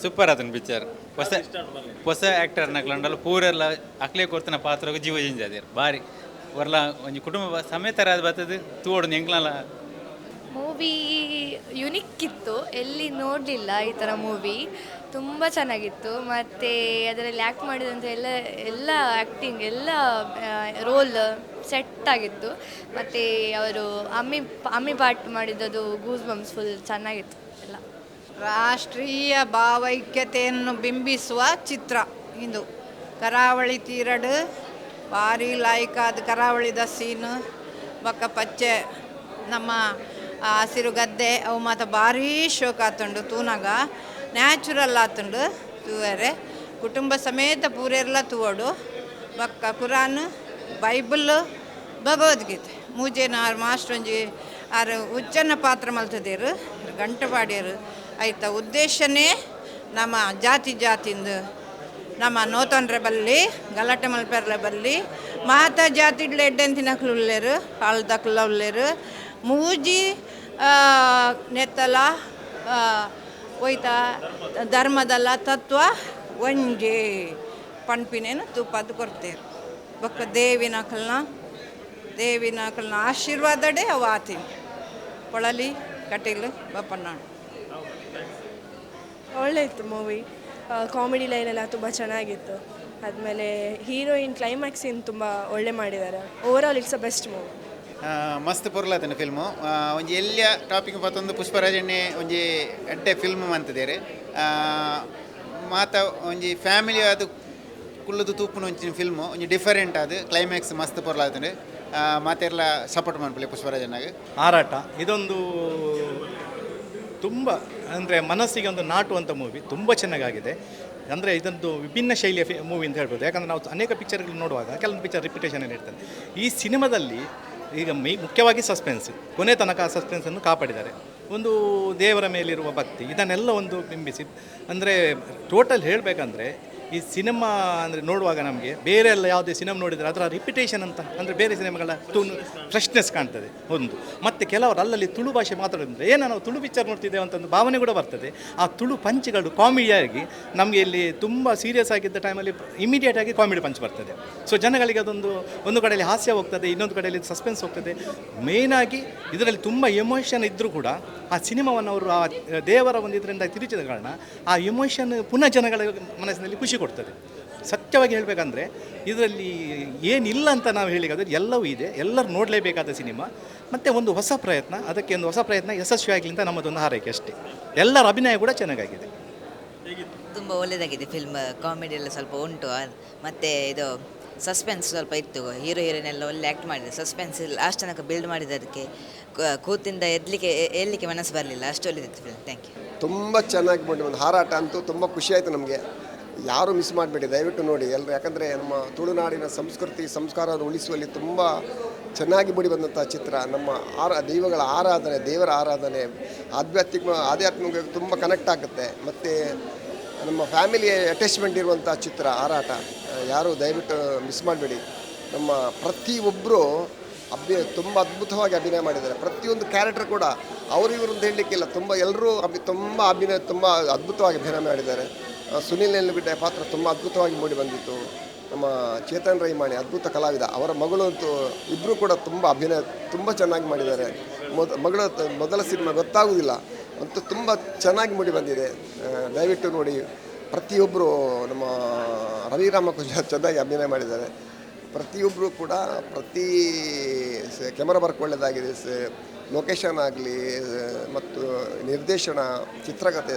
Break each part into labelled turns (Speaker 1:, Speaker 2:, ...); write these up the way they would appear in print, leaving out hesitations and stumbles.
Speaker 1: Super ಅದನ್ನ picture ಹೊಸ ಹೊಸ ಆ್ಯಕ್ಟರ್ ನಕ್ಲಂಡಲ್ಲ ಪೂರೆಲ್ಲ ಅಕ್ಲೆ ಕೊರ್ತಿನ ಪಾತ್ರಗೂ ಜೀವ ಚೇಂಜ್ ಅದೇರು ಭಾರಿ ವರ್ಲ ಒಂಜಿ ಕುಟುಂಬ ಸಮೇತರ ಅದು ಬರ್ತದೆ ತೂವಡು ಎಂಕ್ಲಲ್ಲ.
Speaker 2: ಮೂವಿ ಯುನಿಕ್ ಇತ್ತು, ಎಲ್ಲಿ ನೋಡಲಿಲ್ಲ ಈ ಥರ ಮೂವಿ. ತುಂಬ ಚೆನ್ನಾಗಿತ್ತು. ಮತ್ತು ಅದರಲ್ಲಿ ಆ್ಯಕ್ಟ್ ಮಾಡಿದಂಥ ಎಲ್ಲ ಆ್ಯಕ್ಟಿಂಗ್ ಎಲ್ಲ ರೋಲ್ ಸೆಟ್ ಆಗಿತ್ತು. ಮತ್ತು ಅವರು ಅಮ್ಮಿ ಪಾಟ್ ಮಾಡಿದ್ದದು ಗೂಸ್ ಬಂಪ್ಸ್ ಫುಲ್ ಚೆನ್ನಾಗಿತ್ತು ಎಲ್ಲ.
Speaker 3: ರಾಷ್ಟ್ರೀಯ ಭಾವೈಕ್ಯತೆಯನ್ನು ಬಿಂಬಿಸುವ ಚಿತ್ರ ಇದು. ಕರಾವಳಿ ತೀರಡು ಭಾರಿ ಲಾಯ್ಕಾದ ಕರಾವಳಿದ ಸೀನು ಬೊಕ್ಕ ಪಚ್ಚೆ ನಮ್ಮ ಹಸಿರು ಗದ್ದೆ ಅವು ಮಾತ್ರ ಭಾರಿ ಶೋಕ ಆತುಂಡು ತೂನಾಗ ನ್ಯಾಚುರಲ್ ಆತುಂಡು ತೂವರೆ ಕುಟುಂಬ ಸಮೇತ ಪೂರೆಲ್ಲ ತೂವಡು ಬೊಕ್ಕ ಕುರಾನ್ ಬೈಬಲ್ ಭಗವದ್ಗೀತೆ ಮೂಜೇನ ಆರು ಮಾಸ್ಟರ್ ಒಂಜಿ ಆರು ಉಚ್ಚನ್ನ ಪಾತ್ರ ಮಲ್ತದೇರು ಗಂಟೆ ಪಾಡ್ಯರು ಆಯ್ತಾ. ಉದ್ದೇಶನೇ ನಮ್ಮ ಜಾತಿಂದು ನಮ್ಮ ನೋತೊಂಡ್ರೆ ಬಲ್ಲಿ ಗಲಾಟೆ ಮಲ್ಪೆರ್ಲೆ ಬಲ್ಲಿ ಮಾತಾ ಜಾತಿಡ್ಲ ಎಡ್ಡೆಂತಿನಕ್ಲು ಉಳ್ಳೇರು ಹಾಳ್ದಕ್ಲ ಉಳ್ಳೇರು ಮೂಜಿ ನೆತ್ತಲ ಒಯ್ತಾ ಧರ್ಮದಲ್ಲ ತತ್ವ ಒಂಜೆ ಪಣ್ಪಿನೇನು ತೂಪದ್ದು ಕೊಡ್ತೇರು ಬೊಕ್ಕ ದೇವಿನಕಲ್ನ ಆಶೀರ್ವಾದಡೆ ಅವು ಆತೀನಿ ಕೊಳಲಿ ಕಟೀಲು ಬಪ್ಪನಾಡು.
Speaker 4: ಒಳ್ಳೆ ಇತ್ತು ಮೂವಿ, ಕಾಮಿಡಿ ಲೈನೆಲ್ಲ ತುಂಬ ಚೆನ್ನಾಗಿತ್ತು. ಆದಮೇಲೆ ಹೀರೋಯಿನ್ ಕ್ಲೈಮ್ಯಾಕ್ಸ್ ಇನ್ನು ತುಂಬ ಒಳ್ಳೆ ಮಾಡಿದ್ದಾರೆ. Overall it's a best movie.
Speaker 5: ಮಸ್ತ್ ಪೊರ್ಲಾತನ ಫಿಲ್ಮು ಒಂಜಿ ಎಲ್ಲಿಯ ಟಾಪಿಕ್ ಮತ್ತೊಂದು ಪುಷ್ಪರಾಜಣ್ಣೆ ಒಂಜಿ ಎಡ್ಡೆ ಫಿಲ್ಮ್ ಮಂತಿದ್ದೇರೆ ಮಾತ ಒಂಜಿ ಫ್ಯಾಮಿಲಿ ಅದು ಕುಲ್ಲದು ತೂಪುನ ಒಂಚಿನ ಫಿಲ್ಮು ಒಂಜಿ ಡಿಫರೆಂಟ್ ಅದು ಕ್ಲೈಮ್ಯಾಕ್ಸ್ ಮಸ್ತ್ ಪೊರ್ಲಾತಂಡೆ ಮಾತೆಲ್ಲ ಸಪೋರ್ಟ್ ಮಾಡ್ಕೊಳ್ಳಿ ಪುಷ್ಪರಾಜಣ್ಣಗೆ.
Speaker 6: ಹಾರಾಟ ಇದೊಂದು ತುಂಬ ಅಂದರೆ ಮನಸ್ಸಿಗೆ ಒಂದು ನಾಟುವಂಥ ಮೂವಿ, ತುಂಬ ಚೆನ್ನಾಗಿದೆ. ಅಂದರೆ ಇದೊಂದು ವಿಭಿನ್ನ ಶೈಲಿಯ ಮೂವಿ ಅಂತ ಹೇಳ್ಬೋದು. ಯಾಕಂದರೆ ನಾವು ಅನೇಕ ಪಿಕ್ಚರ್ಗಳು ನೋಡುವಾಗ ಕೆಲವೊಂದು ಪಿಕ್ಚರ್ ರಿಪಿಟೇಷನ್ ಇರ್ತದೆ. ಈ ಸಿನಿಮಾದಲ್ಲಿ ಈಗ ಮುಖ್ಯವಾಗಿ ಸಸ್ಪೆನ್ಸ್, ಕೊನೆ ತನಕ ಆ ಸಸ್ಪೆನ್ಸನ್ನು ಕಾಪಾಡಿದ್ದಾರೆ. ಒಂದು ದೇವರ ಮೇಲಿರುವ ಭಕ್ತಿ ಇದನ್ನೆಲ್ಲ ಒಂದು ಬಿಂಬಿಸಿ, ಅಂದರೆ ಟೋಟಲ್ ಹೇಳಬೇಕಂದ್ರೆ ಈ ಸಿನಿಮಾ ಅಂದರೆ ನೋಡುವಾಗ ನಮಗೆ ಬೇರೆ ಎಲ್ಲ ಯಾವುದೇ ಸಿನಿಮಾ ನೋಡಿದರೆ ಅದರ ರಿಪಿಟೇಷನ್ ಅಂತ ಅಂದರೆ ಬೇರೆ ಸಿನಿಮಾಗಳ ಫ್ರೆಶ್ನೆಸ್ ಕಾಣ್ತದೆ ಒಂದು. ಮತ್ತು ಕೆಲವರು ಅಲ್ಲಲ್ಲಿ ತುಳು ಭಾಷೆ ಮಾತಾಡೋದಂದರೆ ಏನೋ ನಾವು ತುಳು ಪಿಕ್ಚರ್ ನೋಡ್ತಿದ್ದೇವೆ ಅಂತ ಒಂದು ಭಾವನೆ ಕೂಡ ಬರ್ತದೆ. ಆ ತುಳು ಪಂಚ್ಗಳು ಕಾಮಿಡಿಯಾಗಿ ನಮಗೆ ಇಲ್ಲಿ ತುಂಬ ಸೀರಿಯಸ್ ಆಗಿದ್ದ ಟೈಮಲ್ಲಿ ಇಮಿಡಿಯೇಟಾಗಿ ಕಾಮಿಡಿ ಪಂಚ್ ಬರ್ತದೆ. ಸೊ ಜನಗಳಿಗೆ ಅದೊಂದು ಒಂದು ಕಡೆಯಲ್ಲಿ ಹಾಸ್ಯ ಹೋಗ್ತದೆ, ಇನ್ನೊಂದು ಕಡೆಯಲ್ಲಿ ಸಸ್ಪೆನ್ಸ್ ಹೋಗ್ತದೆ. ಮೇಯ್ನಾಗಿ ಇದರಲ್ಲಿ ತುಂಬ ಎಮೋಷನ್ ಇದ್ದರೂ ಕೂಡ ಆ ಸಿನಿಮಾವನ್ನು ಅವರು ಆ ದೇವರ ಒಂದು ಇದರಿಂದ ತಿರುಚಿದ ಕಾರಣ ಆ ಎಮೋಷನ್ ಪುನಃ ಜನಗಳ ಮನಸ್ಸಿನಲ್ಲಿ ಖುಷಿ ಕೊಡ್ತದೆ. ಸತ್ಯವಾಗಿ ಹೇಳಬೇಕಂದ್ರೆ ಇದರಲ್ಲಿ ಏನಿಲ್ಲ ಅಂತ ನಾವು ಹೇಳಿಕಾದ್ರೆ ಎಲ್ಲವೂ ಇದೆ, ಎಲ್ಲರೂ ನೋಡಲೇಬೇಕಾದ ಸಿನಿಮಾ. ಮತ್ತು ಒಂದು ಹೊಸ ಪ್ರಯತ್ನ, ಅದಕ್ಕೆ ಒಂದು ಹೊಸ ಪ್ರಯತ್ನ ಯಶಸ್ವಿಯಾಗಲಿ ಅಂತ ನಮ್ಮದೊಂದು ಹಾರೈಕೆ ಅಷ್ಟೇ. ಎಲ್ಲರ ಅಭಿನಯ ಕೂಡ ಚೆನ್ನಾಗಿದೆ,
Speaker 7: ತುಂಬ ಒಳ್ಳೆಯದಾಗಿದೆ ಫಿಲ್ಮ್. ಕಾಮಿಡಿ ಎಲ್ಲ ಸ್ವಲ್ಪ ಉಂಟು, ಮತ್ತು ಇದು ಸಸ್ಪೆನ್ಸ್ ಸ್ವಲ್ಪ ಇತ್ತು. ಹೀರೋಯಿನ್ ಎಲ್ಲ ಒಳ್ಳೆ ಆ್ಯಕ್ಟ್ ಮಾಡಿದೆ. ಸಸ್ಪೆನ್ಸ್ ಲಾಸ್ಟ್ ತನಕ ಬಿಲ್ಡ್ ಮಾಡಿದೆ. ಅದಕ್ಕೆ ಕೂತಿಂದ ಏಳಲಿಕ್ಕೆ ಮನಸ್ಸು ಬರಲಿಲ್ಲ, ಅಷ್ಟು ಒಳ್ಳೆದಿತ್ತು ಫಿಲ್ಮ್. Thank you.
Speaker 8: ತುಂಬ ಚೆನ್ನಾಗಿ ಮಾಡಿ ಒಂದು ಹಾರಾಟ ಅಂತೂ ತುಂಬ ಖುಷಿಯಾಯಿತು ನಮಗೆ. ಯಾರೂ ಮಿಸ್ ಮಾಡಬೇಡಿ, ದಯವಿಟ್ಟು ನೋಡಿ ಎಲ್ಲರೂ. ಯಾಕಂದರೆ ನಮ್ಮ ತುಳುನಾಡಿನ ಸಂಸ್ಕೃತಿ ಸಂಸ್ಕಾರವನ್ನು ಉಳಿಸುವಲ್ಲಿ ತುಂಬ ಚೆನ್ನಾಗಿ ಮೂಡಿ ಬಂದಂಥ ಚಿತ್ರ. ನಮ್ಮ ದೈವಗಳ ಆರಾಧನೆ, ದೇವರ ಆರಾಧನೆ, ಆಧ್ಯಾತ್ಮಿಕ ತುಂಬ ಕನೆಕ್ಟ್ ಆಗುತ್ತೆ. ಮತ್ತು ನಮ್ಮ ಫ್ಯಾಮಿಲಿ ಅಟ್ಯಾಚ್ಮೆಂಟ್ ಇರುವಂಥ ಚಿತ್ರ ಹಾರಾಟ. ಯಾರೂ ದಯವಿಟ್ಟು ಮಿಸ್ ಮಾಡಬೇಡಿ. ನಮ್ಮ ಪ್ರತಿಯೊಬ್ಬರು ತುಂಬ ಅದ್ಭುತವಾಗಿ ಅಭಿನಯ ಮಾಡಿದ್ದಾರೆ. ಪ್ರತಿಯೊಂದು ಕ್ಯಾರೆಕ್ಟರ್ ಕೂಡ ಅವರು ಇವರು ಅಂತ ಹೇಳಲಿಕ್ಕಿಲ್ಲ, ಎಲ್ಲರೂ ತುಂಬ ಅಭಿನಯ ತುಂಬ ಅದ್ಭುತವಾಗಿ ಅಭಿನಯ ಮಾಡಿದ್ದಾರೆ. ಸುನಿಲ್ ನೆಲ್ಲಿಬಿಟ್ಟೆ ಪಾತ್ರ ತುಂಬ ಅದ್ಭುತವಾಗಿ ಮೂಡಿ ಬಂದಿತ್ತು. ನಮ್ಮ ಚೇತನ್ ರೈಮಾಣಿ ಅದ್ಭುತ ಕಲಾವಿದ, ಅವರ ಮಗಳು ಅಂತೂ ಇಬ್ಬರು ಕೂಡ ತುಂಬ ಅಭಿನಯ ತುಂಬ ಚೆನ್ನಾಗಿ ಮಾಡಿದ್ದಾರೆ. ಮೊದಲ ಸಿನಿಮಾ ಗೊತ್ತಾಗುವುದಿಲ್ಲ ಅಂತೂ ತುಂಬ ಚೆನ್ನಾಗಿ ಮೂಡಿ ಬಂದಿದೆ. ದಯವಿಟ್ಟು ನೋಡಿ ಪ್ರತಿಯೊಬ್ಬರು. ನಮ್ಮ ರವಿರಾಮ ಚೆನ್ನಾಗಿ ಅಭಿನಯ ಮಾಡಿದ್ದಾರೆ. ಪ್ರತಿಯೊಬ್ಬರು ಕೂಡ ಕ್ಯಾಮರಾ ವರ್ಕ್ ಒಳ್ಳೆಯದಾಗಿದೆ. ಲೊಕೇಶನ್ ಆಗಲಿ ಮತ್ತು ನಿರ್ದೇಶನ, ಚಿತ್ರಕಥೆ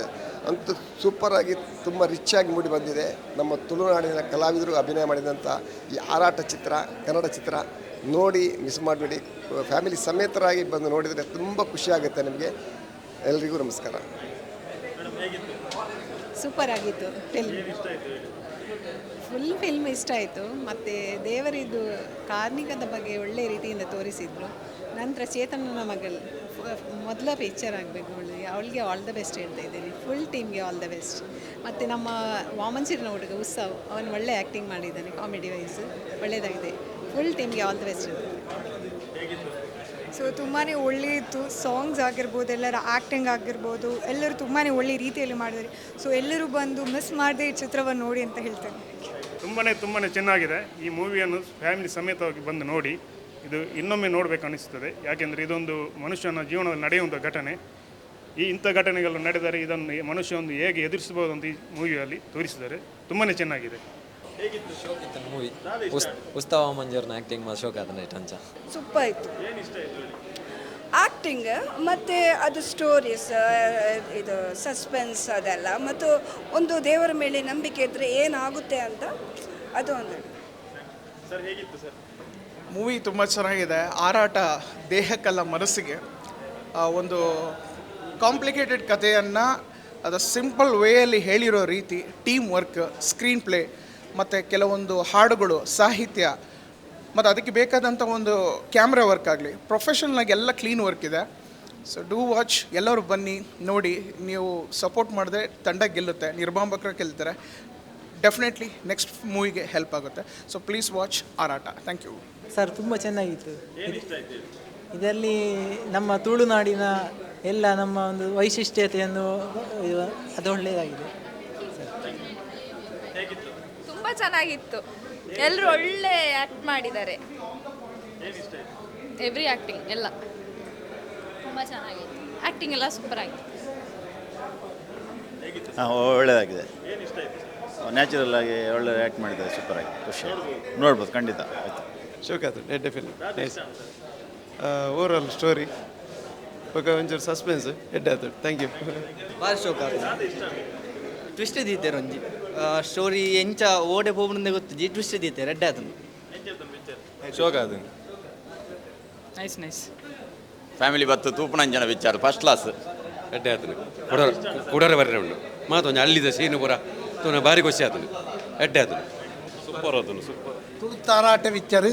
Speaker 8: ಅಂತೂ ಸೂಪರಾಗಿ ತುಂಬ ರಿಚ್ಚಾಗಿ ಮೂಡಿ ಬಂದಿದೆ. ನಮ್ಮ ತುಳುನಾಡಿನ ಕಲಾವಿದರು ಅಭಿನಯ ಮಾಡಿದಂಥ ಈ ಹಾರಾಟ ಚಿತ್ರ, ಕನ್ನಡ ಚಿತ್ರ ನೋಡಿ ಮಿಸ್ ಮಾಡಬೇಡಿ. ಫ್ಯಾಮಿಲಿ ಸಮೇತರಾಗಿ ಬಂದು ನೋಡಿದರೆ ತುಂಬ ಖುಷಿಯಾಗುತ್ತೆ ನಿಮಗೆ. ಎಲ್ರಿಗೂ ನಮಸ್ಕಾರ.
Speaker 9: ಸೂಪರ್ ಆಗಿತ್ತು ಫುಲ್ ಫಿಲ್ಮ್ ಇಷ್ಟ ಆಯಿತು. ಮತ್ತು ದೇವರಿದ್ದು ಕಾರ್ಣಿಕದ ಬಗ್ಗೆ ಒಳ್ಳೆ ರೀತಿಯಿಂದ ತೋರಿಸಿದ್ರು. ನಂತರ ಚೇತನನ ಮಗಳು ಮೊದಲ ಪಿಕ್ಚರ್ ಆಗಬೇಕು ಅವಳಿಗೆ ಆಲ್ ದ ಬೆಸ್ಟ್ ಹೇಳ್ತಾ ಇದ್ದೀನಿ. ಫುಲ್ ಟೀಮ್ಗೆ ಆಲ್ ದ ಬೆಸ್ಟ್. ಮತ್ತು ನಮ್ಮ ವಾಮನ್ಸಿರಿನ ಹುಡುಗ ಉತ್ಸವ್, ಅವನು ಒಳ್ಳೆ ಆ್ಯಕ್ಟಿಂಗ್ ಮಾಡಿದ್ದಾನೆ, ಕಾಮಿಡಿ ವೈಸ್ ಒಳ್ಳೆಯದಾಗಿದೆ. ಫುಲ್ ಟೀಮ್ಗೆ ಆಲ್ ದ ಬೆಸ್ಟ್.
Speaker 10: ಸೊ ತುಂಬಾ ಒಳ್ಳೆಯಿತ್ತು. ಸಾಂಗ್ಸ್ ಆಗಿರ್ಬೋದು, ಎಲ್ಲರ ಆ್ಯಕ್ಟಿಂಗ್ ಆಗಿರ್ಬೋದು, ಎಲ್ಲರೂ ತುಂಬಾ ಒಳ್ಳೆ ರೀತಿಯಲ್ಲಿ ಮಾಡಿದ್ದಾರೆ. ಸೊ ಎಲ್ಲರೂ ಬಂದು ಮಿಸ್ ಮಾಡದೆ ಈ ಚಿತ್ರವನ್ನು ನೋಡಿ ಅಂತ ಹೇಳ್ತೇನೆ.
Speaker 11: ತುಂಬಾ ಚೆನ್ನಾಗಿದೆ. ಈ ಮೂವಿಯನ್ನು ಫ್ಯಾಮಿಲಿ ಸಮೇತವಾಗಿ ಬಂದು ನೋಡಿ, ಇದು ಇನ್ನೊಮ್ಮೆ ನೋಡಬೇಕು ಅನಿಸ್ತದೆ. ಯಾಕೆಂದರೆ ಇದೊಂದು ಮನುಷ್ಯನ ಜೀವನದಲ್ಲಿ ನಡೆಯುವಂಥ ಘಟನೆ. ಇಂಥ ಘಟನೆಗಳು ನಡೆದರೆ ಇದನ್ನು ಮನುಷ್ಯ ಒಂದು ಹೇಗೆ ಎದುರಿಸಬಹುದು ಅಂತ ಈ ಮೂವಿಯಲ್ಲಿ ತೋರಿಸಿದ್ದಾರೆ. ತುಂಬಾ ಚೆನ್ನಾಗಿದೆ.
Speaker 12: ಮೂವಿ ಉತ್ಸವ ಮಂಜೂರ್ನ ಆ್ಯಕ್ಟಿಂಗ್ ಶೋಕ ಅಂಚ
Speaker 4: ಸೂಪರ್ ಇತ್ತು. ಆ್ಯಕ್ಟಿಂಗ್ ಮತ್ತು ಅದು ಸ್ಟೋರೀಸ್, ಇದು ಸಸ್ಪೆನ್ಸ್ ಅದೆಲ್ಲ, ಮತ್ತು ಒಂದು ದೇವರ ಮೇಲೆ ನಂಬಿಕೆ ಇದ್ದರೆ ಏನಾಗುತ್ತೆ ಅಂತ ಅದು ಒಂದು.
Speaker 13: ಮೂವಿ ತುಂಬ ಚೆನ್ನಾಗಿದೆ. ಹಾರಾಟ ದೇಹಕ್ಕಲ್ಲ ಮನಸ್ಸಿಗೆ. ಒಂದು ಕಾಂಪ್ಲಿಕೇಟೆಡ್ ಕಥೆಯನ್ನು ಅದು ಸಿಂಪಲ್ ವೇಯಲ್ಲಿ ಹೇಳಿರೋ ರೀತಿ, ಟೀಮ್ ವರ್ಕ್, ಸ್ಕ್ರೀನ್ ಪ್ಲೇ ಮತ್ತು ಕೆಲವೊಂದು ಹಾಡುಗಳು, ಸಾಹಿತ್ಯ ಮತ್ತು ಅದಕ್ಕೆ ಬೇಕಾದಂಥ ಒಂದು ಕ್ಯಾಮ್ರಾ ವರ್ಕ್ ಆಗಲಿ, ಪ್ರೊಫೆಷನಲ್ಲಾಗಿ ಎಲ್ಲ ಕ್ಲೀನ್ ವರ್ಕ್ ಇದೆ. ಸೊ ಡೂ ವಾಚ್, ಎಲ್ಲರೂ ಬನ್ನಿ ನೋಡಿ. ನೀವು ಸಪೋರ್ಟ್ ಮಾಡಿದ್ರೆ ತಂಡ ಗೆಲ್ಲುತ್ತೆ, ನಿರ್ಮಾಪಕರು ಗೆಲ್ತಾರೆ. ಡೆಫಿನೆಟ್ಲಿ ನೆಕ್ಸ್ಟ್ ಮೂವಿಗೆ ಹೆಲ್ಪ್ ಆಗುತ್ತೆ. So please watch Harata. Thank you
Speaker 14: sir. ತುಂಬ ಚೆನ್ನಾಗಿತ್ತು. ಇದರಲ್ಲಿ ನಮ್ಮ ತುಳುನಾಡಿನ ಎಲ್ಲ ನಮ್ಮ ಒಂದು ವೈಶಿಷ್ಟ್ಯತೆಯನ್ನು ಅದು ಒಳ್ಳೆಯದಾಗಿದೆ.
Speaker 2: ತುಂಬ ಚೆನ್ನಾಗಿತ್ತು. ಎಲ್ಲರೂ ಒಳ್ಳೆ ಆ್ಯಕ್ಟ್ ಮಾಡಿದ್ದಾರೆ. ಎವ್ರಿ ಆ್ಯಕ್ಟಿಂಗ್ ಎಲ್ಲ ತುಂಬ ಚೆನ್ನಾಗಿತ್ತು. ಆ್ಯಕ್ಟಿಂಗ್ ಎಲ್ಲ ಸೂಪರ್ ಆಗಿತ್ತು.
Speaker 15: ಒಳ್ಳೆಯದಾಗಿದೆ. ನ್ಯಾಚುರಲ್ ಆಗಿ ಒಳ್ಳೆ ಆ್ಯಕ್ಟ್ ಮಾಡಿದ್ದಾರೆ. ಸೂಪರ್ ಆಗಿ ಖುಷಿ ನೋಡ್ಬೋದು ಖಂಡಿತ. ಆಯಿತು,
Speaker 16: ಶೋಕಾತು ಎಡ್ಡೆ ಫಿಲ್ಮ್ ನೈಸ್. ಓವರಾಲ್ ಸ್ಟೋರಿ ಒಂಚೂರು ಸಸ್ಪೆನ್ಸ್ ಎಡ್ಡೆ ಆಯ್ತು. Thank you.
Speaker 17: ಭಾರಿ ಶೋಕಾತು. ಟ್ವಿಸ್ಟ್ ದೀತೇರು ಒಂಜಿ ಸ್ಟೋರಿ ಎಂಚ ಓಡೆ ಹೋಗ್ಬಂದೆ ಗೊತ್ತಿಜ್ಜಿ ಟ್ವಿಸ್ಟ್ ದೀತೇರು ಎಡ್ಡೆ ಆತನು
Speaker 16: ಶೋಕಾತು.
Speaker 17: Nice nice.
Speaker 15: ಫ್ಯಾಮಿಲಿ ಬತ್ತು ತೂಪುನಂಜನ ವಿಚಾರ ಫಸ್ಟ್ ಕ್ಲಾಸ್
Speaker 16: ಎಡ್ಡೆ ಆತನು ಕುಡರೆ ಬರ್ರೆ ಉಂಡು ಮಾತೊಂದು ಅಲ್ಲಿದ್ದ ಸೀನು ಪೂರ ತೋನ ಭಾರಿ ಖುಷಿ ಆತನು ಎಡ್ಡೆ ಆತನು ಸೂಪರ್ ಆತನು ಸೂಪರ್.
Speaker 18: ತುಳುತಾರಾಟ ಪಿಕ್ಚರ್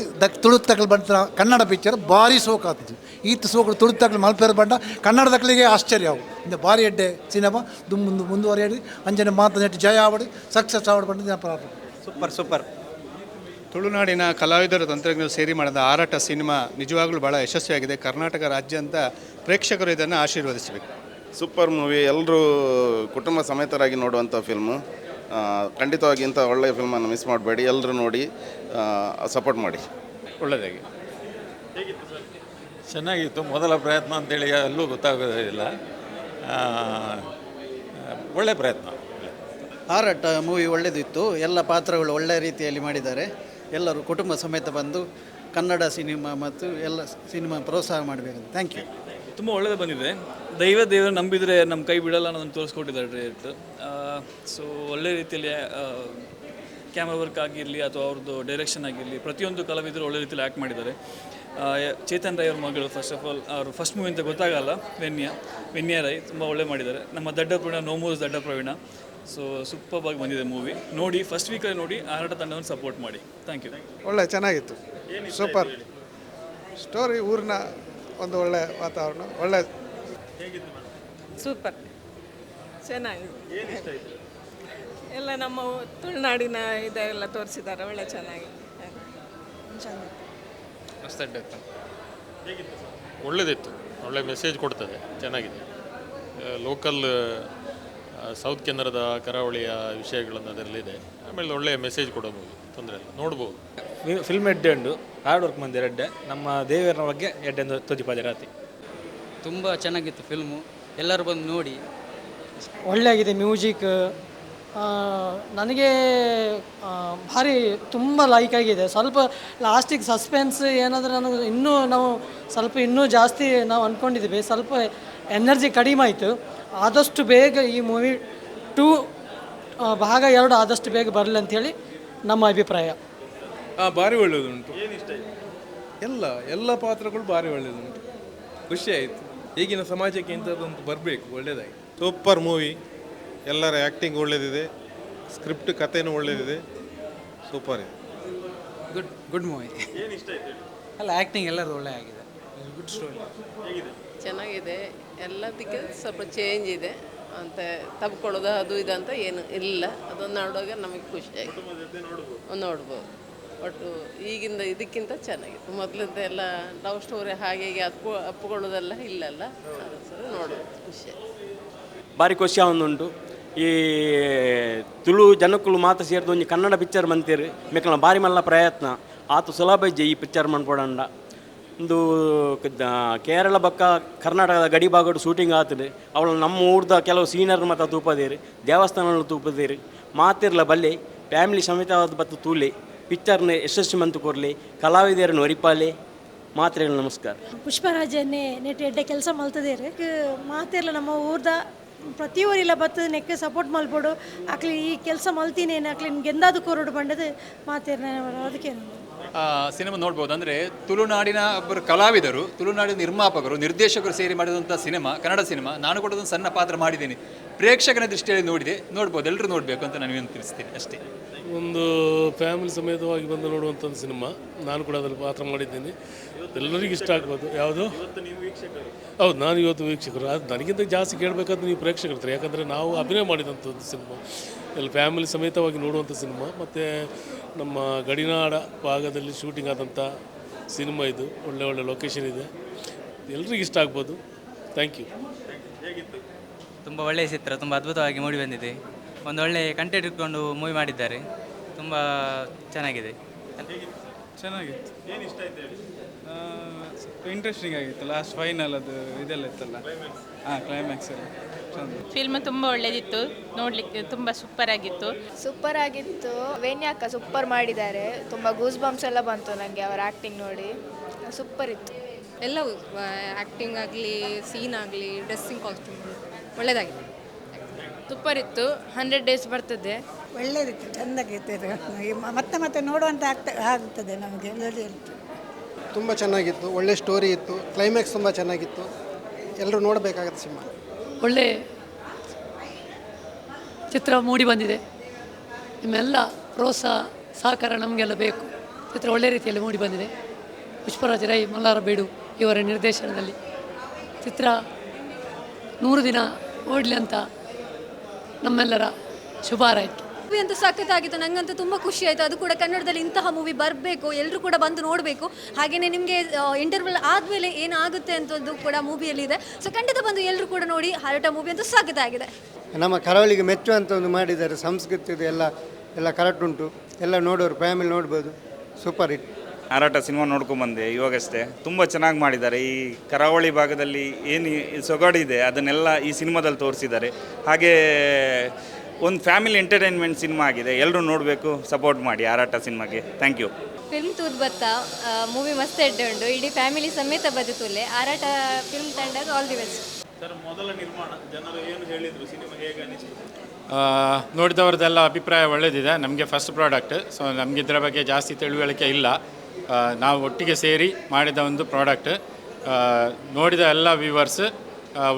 Speaker 18: ತುಳುತ್ತಕಲ್ ಬಂದ ಕನ್ನಡ ಪಿಕ್ಚರ್ ಭಾರಿ ಸೋಕು ಆಗ್ತದೆ. ಈತ ಸೋಕು ತುಳುತ್ತಕಲ್ ಮಲ್ಪೇರು ಬಂಡ ಕನ್ನಡದಕ್ಕಳಿಗೆ ಆಶ್ಚರ್ಯ ಆವು. ಇಂದ ಭಾರಿ ಎಡ್ಡೆ ಸಿನಿಮಾ ಮುಂದುವರಿಯಾಡಿ ಅಂಜನೆ ಮಾತು ನೆಟ್ಟು ಜಯ ಆವಡಿ ಸಕ್ಸಸ್ ಆವಡಿ ಬಂದು ಪ್ರಾರಂಭ.
Speaker 6: Super super. ತುಳುನಾಡಿನ ಕಲಾವಿದರು ತಂತ್ರಜ್ಞರು ಸೇರಿ ಮಾಡಿದ ಹಾರಾಟ ಸಿನಿಮಾ ನಿಜವಾಗ್ಲೂ ಭಾಳ ಯಶಸ್ವಿಯಾಗಿದೆ. ಕರ್ನಾಟಕ ರಾಜ್ಯಾದ್ಯಂತ ಪ್ರೇಕ್ಷಕರು ಇದನ್ನು ಆಶೀರ್ವದಿಸಬೇಕು.
Speaker 19: Super movie. ಎಲ್ಲರೂ ಕುಟುಂಬ ಸಮೇತರಾಗಿ ನೋಡುವಂಥ ಫಿಲ್ಮು. ಖಂಡಿತವಾಗಿ ಇಂಥ ಒಳ್ಳೆಯ ಫಿಲ್ಮನ್ನು ಮಿಸ್ ಮಾಡಬೇಡಿ. ಎಲ್ಲರೂ ನೋಡಿ ಸಪೋರ್ಟ್ ಮಾಡಿ.
Speaker 16: ಒಳ್ಳೆಯದಾಗಿ ಚೆನ್ನಾಗಿತ್ತು. ಮೊದಲ ಪ್ರಯತ್ನ ಅಂತೇಳಿ ಎಲ್ಲೂ ಗೊತ್ತಾಗೋದಿಲ್ಲ. ಒಳ್ಳೆಯ ಪ್ರಯತ್ನ.
Speaker 17: ಹಾರಾಟ ಮೂವಿ ಒಳ್ಳೆಯದಿತ್ತು. ಎಲ್ಲ ಪಾತ್ರಗಳು ಒಳ್ಳೆಯ ರೀತಿಯಲ್ಲಿ ಮಾಡಿದ್ದಾರೆ. ಎಲ್ಲರೂ ಕುಟುಂಬ ಸಮೇತ ಬಂದು ಕನ್ನಡ ಸಿನಿಮಾ ಮತ್ತು ಎಲ್ಲ ಸಿನಿಮಾ ಪ್ರೋತ್ಸಾಹ ಮಾಡಬೇಕು. Thank you.
Speaker 20: ತುಂಬ ಒಳ್ಳೆಯದು ಬಂದಿದೆ. ದೇವರು ನಂಬಿದರೆ ನಮ್ಮ ಕೈ ಬಿಡಲ್ಲ ಅನ್ನೋದನ್ನು ತೋರಿಸ್ಕೊಟ್ಟಿದ್ದಾರೆ ಡೈರೆಕ್ಟ್. ಸೊ ಒಳ್ಳೆ ರೀತಿಯಲ್ಲಿ ಕ್ಯಾಮ್ರಾ ವರ್ಕ್ ಆಗಿರಲಿ ಅಥವಾ ಅವ್ರದ್ದು ಡೈರೆಕ್ಷನ್ ಆಗಿರಲಿ, ಪ್ರತಿಯೊಂದು ಕಲಾವಿದರು ಒಳ್ಳೆ ರೀತಿಯಲ್ಲಿ ಆ್ಯಕ್ಟ್ ಮಾಡಿದ್ದಾರೆ. ಚೇತನ್ ರೈ ಅವ್ರ ಮಗಳು, ಫಸ್ಟ್ ಆಫ್ ಆಲ್ ಅವರು ಫಸ್ಟ್ ಮೂವಿ ಅಂತ ಗೊತ್ತಾಗಲ್ಲ, ವೆನ್ಯಾ ರೈ ತುಂಬ ಒಳ್ಳೆ ಮಾಡಿದ್ದಾರೆ. ನಮ್ಮ ದಡ್ಡ ಪ್ರವೀಣ, ನೋಮೂಸ್ ದಡ್ಡ ಪ್ರವೀಣ. ಸೊ ಸೂಪರ್ ಆಗಿ ಬಂದಿದೆ ಮೂವಿ. ನೋಡಿ, ಫಸ್ಟ್ ವೀಕಲ್ಲಿ ನೋಡಿ, ಹಾರಾಟ ತಂಡವನ್ನು ಸಪೋರ್ಟ್ ಮಾಡಿ. Thank you.
Speaker 13: ಒಳ್ಳೆ ಚೆನ್ನಾಗಿತ್ತು. ಸೂಪರ್ ಸ್ಟೋರಿ, ಊರಿನ ಒಂದು ಒಳ್ಳೆ ವಾತಾವರಣ, ಒಳ್ಳೆ
Speaker 9: ಸೂಪರ್ ಚೆನ್ನಾಗಿದೆ. ಎಲ್ಲ ನಮ್ಮ ತುಳುನಾಡಿನ ಇದೆಲ್ಲ ತೋರಿಸಿದ್ದಾರೆ. ಒಳ್ಳೆ ಚೆನ್ನಾಗಿದೆ.
Speaker 16: ಒಳ್ಳೆದಿತ್ತು. ಒಳ್ಳೆ ಮೆಸೇಜ್ ಕೊಡ್ತದೆ. ಚೆನ್ನಾಗಿದೆ. ಲೋಕಲ್ ಸೌತ್ ಕೆನಡದ ಕರಾವಳಿಯ ವಿಷಯಗಳನ್ನು ಅದರಲ್ಲಿದೆ. ಆಮೇಲೆ ಒಳ್ಳೆಯ ಮೆಸೇಜ್ ಕೊಡಬಹುದು. ತೊಂದರೆ ಇಲ್ಲ, ನೋಡ್ಬೋದು.
Speaker 21: ಫಿಲ್ಮ್ ಎಡ್ಡೆ ಉಂಡು, ಹಾರ್ಡ್ ವರ್ಕ್ ಮಂದಿರ ಎಡ್ಡೆ. ನಮ್ಮ ದೇವರ ಬಗ್ಗೆ ಎಡ್ಡೆ ತೋಜಿಪಾದೆ ರಾತಿ.
Speaker 17: ತುಂಬ ಚೆನ್ನಾಗಿತ್ತು ಫಿಲ್ಮು. ಎಲ್ಲರೂ ಬಂದು ನೋಡಿ.
Speaker 14: ಒಳ್ಳೆಯಾಗಿದೆ. ಮ್ಯೂಸಿಕ್ ನನಗೆ ಭಾರಿ ತುಂಬ ಲೈಕ್ ಆಗಿದೆ. ಸ್ವಲ್ಪ ಲಾಸ್ಟಿಗೆ ಸಸ್ಪೆನ್ಸ್ ಏನಾದರೂ ನನಗೆ ಇನ್ನೂ ಜಾಸ್ತಿ ನಾವು ಅಂದ್ಕೊಂಡಿದ್ದೀವಿ. ಸ್ವಲ್ಪ ಎನರ್ಜಿ ಕಡಿಮೆ ಆಯಿತು. ಆದಷ್ಟು ಬೇಗ ಈ ಮೂವಿ 2 ಭಾಗ 2 ಆದಷ್ಟು ಬೇಗ ಬರಲಿ ಅಂಥೇಳಿ ನಮ್ಮ ಅಭಿಪ್ರಾಯ.
Speaker 16: ಭಾರಿ ಒಳ್ಳೆಯದುಂಟು.
Speaker 22: ಎಲ್ಲ ಪಾತ್ರಗಳು ಭಾರಿ ಒಳ್ಳೆಯದುಂಟು. ಖುಷಿ ಆಯಿತು. ಈಗಿನ ಸಮಾಜಕ್ಕೆ ಇಂಥದ್ದೊಂದು ಬರಬೇಕು. ಒಳ್ಳೆಯದಾಗಿ ಸೂಪರ್ ಮೂವಿ. ಎಲ್ಲರ ಆ್ಯಕ್ಟಿಂಗ್ ಒಳ್ಳೆಯದಿದೆ, ಸ್ಕ್ರಿಪ್ಟ್ ಕಥೆನೂ ಒಳ್ಳೆಯದಿದೆ. ಸೂಪರ್ ಇದೆ.
Speaker 17: Good movie. ಅಲ್ಲ, ಆ್ಯಕ್ಟಿಂಗ್ ಎಲ್ಲರೂ ಒಳ್ಳೆ ಆಗಿದೆ. Good story.
Speaker 23: ಚೆನ್ನಾಗಿದೆ. ಎಲ್ಲದಕ್ಕೆ ಸ್ವಲ್ಪ ಚೇಂಜ್ ಇದೆ ಅಂತ ತಬ್ಕೊಳ್ಳೋದು ಅದು ಇದು ಅಂತ ಏನು ಇಲ್ಲ. ಅದನ್ನು ನೋಡುವಾಗ ನಮಗೆ ಖುಷಿಯಾಗಿ ನೋಡ್ಬೋದು. ಒಟ್ಟು ಈಗಿಂದ ಇದಕ್ಕಿಂತ ಚೆನ್ನಾಗಿತ್ತು. ಮೊದಲಿಂದ ಎಲ್ಲ ಲವ್ ಸ್ಟೋರಿ ಹಾಗೆ ಹೀಗೆ ಅಪ್ಪುಕೊಳ್ಳೋದೆಲ್ಲ ಇಲ್ಲಲ್ಲ, ಅದು ಸರಿ ನೋಡೋದು ಖುಷಿ.
Speaker 1: ಭಾರಿ ಖುಷಿ ಆವೊಂದುಂಟು. ಈ ತುಳು ಜನಕ್ಕಳು ಮಾತ ಸೇರಿದ ಒಂಜಿ ಕನ್ನಡ ಪಿಕ್ಚರ್ ಮಂತೀರು ಮೇಕಲ ಭಾರಿ ಮಲ್ಲ ಪ್ರಯತ್ನ ಆತು ಸುಲಭ ಇಜ್ಜೆ ಈ ಪಿಕ್ಚರ್ ಮನ್ಪೊಡಂಡ. ಒಂದು ಕೇರಳ ಬಕ್ಕ ಕರ್ನಾಟಕದ ಗಡಿ ಭಾಗಡು ಶೂಟಿಂಗ್ ಆತದೆ. ಅವಳು ನಮ್ಮ ಊರ್ದ ಕೆಲವು ಸೀನಿಯರ್ ಮತ್ತು ತೂಪದೇರು ದೇವಸ್ಥಾನಗಳು ತೂಪದೇರು ಮಾತಿರ್ಲ ಬಲ್ಲೆ ಫ್ಯಾಮಿಲಿ ಸಮೇತವಾದ ಬತ್ತು ತೂಲೆ ಪಿಕ್ಚರ್ನ ಯಶಸ್ವಿ ಮಂತು ಕೊರಲಿ ಕಲಾವಿದರನ್ನು ಒರಿಪಾಲೆ ಮಾತ್ರೆಗಳು. ನಮಸ್ಕಾರ.
Speaker 3: ಪುಷ್ಪರಾಜನ್ನೇ ನೆಟ್ಟು ಎಡ್ಡೆ ಕೆಲಸ ಮಲ್ತದೇರು ಮಾತಿರ್ಲ ನಮ್ಮ ಊರ್ದ ಪ್ರತಿಯೊರಿಲ್ಲ ಬತ್ತದ ನೆಕ್ಕೆ ಸಪೋರ್ಟ್ ಮಲ್ಪೋಡು ಆಕ್ಲಿ ಈ ಕೆಲಸ ಮಲ್ತೀನೇನು ಆಕ್ಲಿ ಗೆಂದಾದು ಕೊರಡು ಬಂಡದು ಮಾತಿರ್ನ ಅದಕ್ಕೆ
Speaker 5: ಸಿನಿಮಾ ನೋಡ್ಬೋದು. ಅಂದರೆ ತುಳುನಾಡಿನ ಒಬ್ಬರು ಕಲಾವಿದರು, ತುಳುನಾಡಿನ ನಿರ್ಮಾಪಕರು, ನಿರ್ದೇಶಕರು ಸೇರಿ ಮಾಡಿದಂಥ ಸಿನಿಮಾ, ಕನ್ನಡ ಸಿನಿಮಾ. ನಾನು ಕೂಡ ಒಂದು ಸಣ್ಣ ಪಾತ್ರ ಮಾಡಿದ್ದೀನಿ. ಪ್ರೇಕ್ಷಕನ ದೃಷ್ಟಿಯಲ್ಲಿ ನೋಡ್ಬೋದು, ಎಲ್ಲರೂ ನೋಡಬೇಕು ಅಂತ ನಾನು ತಿಳಿಸ್ತೀನಿ ಅಷ್ಟೇ.
Speaker 24: ಒಂದು ಫ್ಯಾಮಿಲಿ ಸಮೇತವಾಗಿ ಬಂದು ನೋಡುವಂಥ ಸಿನಿಮಾ. ನಾನು ಕೂಡ ಅದರಲ್ಲಿ ಪಾತ್ರ ಮಾಡಿದ್ದೀನಿ. ಎಲ್ಲರಿಗೂ ಇಷ್ಟ ಆಗ್ಬೋದು. ಯಾವುದು? ಹೌದು, ನಾನು ಇವತ್ತು ವೀಕ್ಷಕರು. ಅದು ನನಗಿಂತ ಜಾಸ್ತಿ ಕೇಳಬೇಕಾದ್ರೆ ನೀವು ಪ್ರೇಕ್ಷಕರು, ಯಾಕಂದರೆ ನಾವು ಅಭಿನಯ ಮಾಡಿದಂಥದ್ದು ಸಿನಿಮಾ, ಎಲ್ಲ ಫ್ಯಾಮಿಲಿ ಸಮೇತವಾಗಿ ನೋಡುವಂಥ ಸಿನಿಮಾ. ಮತ್ತು ನಮ್ಮ ಗಡಿನಾಡ ಭಾಗದಲ್ಲಿ ಶೂಟಿಂಗ್ ಆದಂಥ ಸಿನಿಮಾ ಇದು. ಒಳ್ಳೆ ಒಳ್ಳೆ ಲೊಕೇಶನ್ ಇದೆ, ಎಲ್ರಿಗೂ ಇಷ್ಟ ಆಗ್ಬೋದು. Thank you.
Speaker 25: ತುಂಬ ಒಳ್ಳೆಯ ಚಿತ್ರ, ತುಂಬ ಅದ್ಭುತವಾಗಿ ಮೂಡಿ ಬಂದಿದೆ. ಒಂದು ಒಳ್ಳೆಯ ಕಂಟೆಂಟ್ ಇಟ್ಕೊಂಡು ಮೂವಿ ಮಾಡಿದ್ದಾರೆ, ತುಂಬ ಚೆನ್ನಾಗಿದೆ.
Speaker 26: ಚೆನ್ನಾಗಿತ್ತು. ಏನು ಇಷ್ಟ ಆಯ್ತು ಹೇಳಿ? ಇಂಟ್ರೆಸ್ಟಿಂಗ್ ಆಗಿತ್ತು. ಲಾಸ್ಟ್ ಫೈನಲ್ ಅದು ಇದೆಲ್ಲ ಇತ್ತಲ್ಲ, ಕ್ಲೈಮ್ಯಾಕ್ಸ್ ಎಲ್ಲ
Speaker 27: ಫಿಲ್ಮ್ ತುಂಬ ಒಳ್ಳೆದಿತ್ತು, ನೋಡಲಿಕ್ಕೆ ತುಂಬ ಸೂಪರ್ ಆಗಿತ್ತು.
Speaker 2: ವೇಣ್ಯಾಕ ಸೂಪರ್ ಮಾಡಿದ್ದಾರೆ. ತುಂಬ ಗೂಸ್ ಬಂಪ್ಸ್ ಎಲ್ಲ ಬಂತು ನನಗೆ ಅವರ ಆ್ಯಕ್ಟಿಂಗ್ ನೋಡಿ. ಸೂಪರ್ ಇತ್ತು
Speaker 28: ಎಲ್ಲವೂ, ಆ್ಯಕ್ಟಿಂಗ್ ಆಗಲಿ, ಸೀನ್ ಆಗಲಿ, ಡ್ರೆಸ್ಸಿಂಗ್ ಕಾಸ್ಟ್ಯೂಮ್ ಒಳ್ಳೆಯದಾಗಿದೆ.
Speaker 2: ಸೂಪರ್ ಇತ್ತು. 100 days ಬರ್ತದೆ.
Speaker 29: ಒಳ್ಳೆಯದಿತ್ತು, ಚೆಂದಾಗಿತ್ತು. ಮತ್ತೆ ಮತ್ತೆ ನೋಡುವಂತ ಆಗ್ತದೆ ನಮಗೆ.
Speaker 30: ತುಂಬ ಚೆನ್ನಾಗಿತ್ತು, ಒಳ್ಳೆ ಸ್ಟೋರಿ ಇತ್ತು, ಕ್ಲೈಮ್ಯಾಕ್ಸ್ ತುಂಬ ಚೆನ್ನಾಗಿತ್ತು. ಎಲ್ಲರೂ ನೋಡಬೇಕಾಗತ್ತೆ ಸಿನಿಮಾ.
Speaker 31: ಒಳ್ಳೆ ಚಿತ್ರ ಮೂಡಿ ಬಂದಿದೆ. ನಿಮ್ಮೆಲ್ಲ ಪ್ರೋತ್ಸಾಹ ಸಹಕಾರ ನಮಗೆಲ್ಲ ಬೇಕು. ಚಿತ್ರ ಒಳ್ಳೆ ರೀತಿಯಲ್ಲಿ ಮೂಡಿ ಬಂದಿದೆ. ಪುಷ್ಪರಾಜ ರೈ, ಮಲ್ಲಾರ ಬೇಡು ಇವರ ನಿರ್ದೇಶನದಲ್ಲಿ ಚಿತ್ರ 100 ದಿನ ಓಡಲಿ ಅಂತ ನಮ್ಮೆಲ್ಲರ ಶುಭ ಹಾರೈಕೆ.
Speaker 32: ಮೂವಿ ಅಂತೂ ಸಖತ್ತಾಗಿತ್ತು. ನನಗಂತೂ ತುಂಬ ಖುಷಿ ಆಯಿತು. ಅದು ಕೂಡ ಕನ್ನಡದಲ್ಲಿ ಇಂತಹ ಮೂವಿ ಬರಬೇಕು, ಎಲ್ಲರೂ ಕೂಡ ಬಂದು ನೋಡಬೇಕು. ಹಾಗೆಯೇ ನಿಮಗೆ ಇಂಟರ್ವಲ್ ಆದಮೇಲೆ ಏನಾಗುತ್ತೆ ಅಂತದ್ದು ಕೂಡ ಮೂವಿಯಲ್ಲಿದೆ. ಸೊ ಖಂಡಿತ ಬಂದು ಎಲ್ಲರೂ ಕೂಡ ನೋಡಿ. ಹಾರಾಟ ಮೂವಿ ಅಂತೂ ಸಖತ್ತಾಗಿದೆ.
Speaker 30: ನಮ್ಮ ಕರಾವಳಿಗೆ ಮೆಚ್ಚುವಂತ ಒಂದು ಮಾಡಿದ್ದಾರೆ. ಸಂಸ್ಕೃತಿದು ಎಲ್ಲ ಕರೆಕ್ಟ್ ಉಂಟು. ಎಲ್ಲ ನೋಡೋರು ಫ್ಯಾಮಿಲಿ ನೋಡ್ಬೋದು. Super hit.
Speaker 33: ಹಾರಾಟ ಸಿನಿಮಾ ನೋಡ್ಕೊಂಬಂದೆ ಇವಾಗಷ್ಟೇ. ತುಂಬ ಚೆನ್ನಾಗಿ ಮಾಡಿದ್ದಾರೆ. ಈ ಕರಾವಳಿ ಭಾಗದಲ್ಲಿ ಏನು ಸೊಗಡಿದೆ ಅದನ್ನೆಲ್ಲ ಈ ಸಿನಿಮಾದಲ್ಲಿ ತೋರಿಸಿದ್ದಾರೆ. ಹಾಗೇ ಒಂದು ಫ್ಯಾಮಿಲಿ ಎಂಟರ್ಟೈನ್ಮೆಂಟ್ ಸಿನಿಮಾ ಆಗಿದೆ. ಎಲ್ಲರೂ ನೋಡಬೇಕು, ಸಪೋರ್ಟ್ ಮಾಡಿ ಹಾರಾಟ ಸಿನಿಮಾಗೆ. Thank you.
Speaker 32: ಫಿಲ್ಮ್ ತೂದ್ ಬತ್ತ ಮೂವಿ ಮಸ್ತ್ ಎಡ್ಡೆ ಉಂಟು. ಇಡೀ ಫ್ಯಾಮಿಲಿ ಸಮೇತ ಬದುಕುಲೆ. ಹಾರಾಟ ಫಿಲ್ಮ್ ತಂಡದ ಆಲ್ ದಿ ಬೆಸ್ಟ್.
Speaker 22: ಸರ್, ಮೊದಲ ನಿರ್ಮಾಣ ಜನರು ಏನು ಹೇಳಿದರು, ಸಿನಿಮಾ ಹೇಗೆ ಅನಿಸ್ತು?
Speaker 34: ನೋಡಿದವ್ರದ್ದೆಲ್ಲ ಅಭಿಪ್ರಾಯ ಒಳ್ಳೆಯದಿದೆ. ನಮಗೆ ಫಸ್ಟ್ ಪ್ರಾಡಕ್ಟ್, ಸೊ ನಮಗೆ ಇದರ ಬಗ್ಗೆ ಜಾಸ್ತಿ ತಿಳುವಳಿಕೆ ಇಲ್ಲ. ನಾವು ಒಟ್ಟಿಗೆ ಸೇರಿ ಮಾಡಿದ ಒಂದು ಪ್ರಾಡಕ್ಟ್. ನೋಡಿದ ಎಲ್ಲ ವ್ಯೂವರ್ಸ್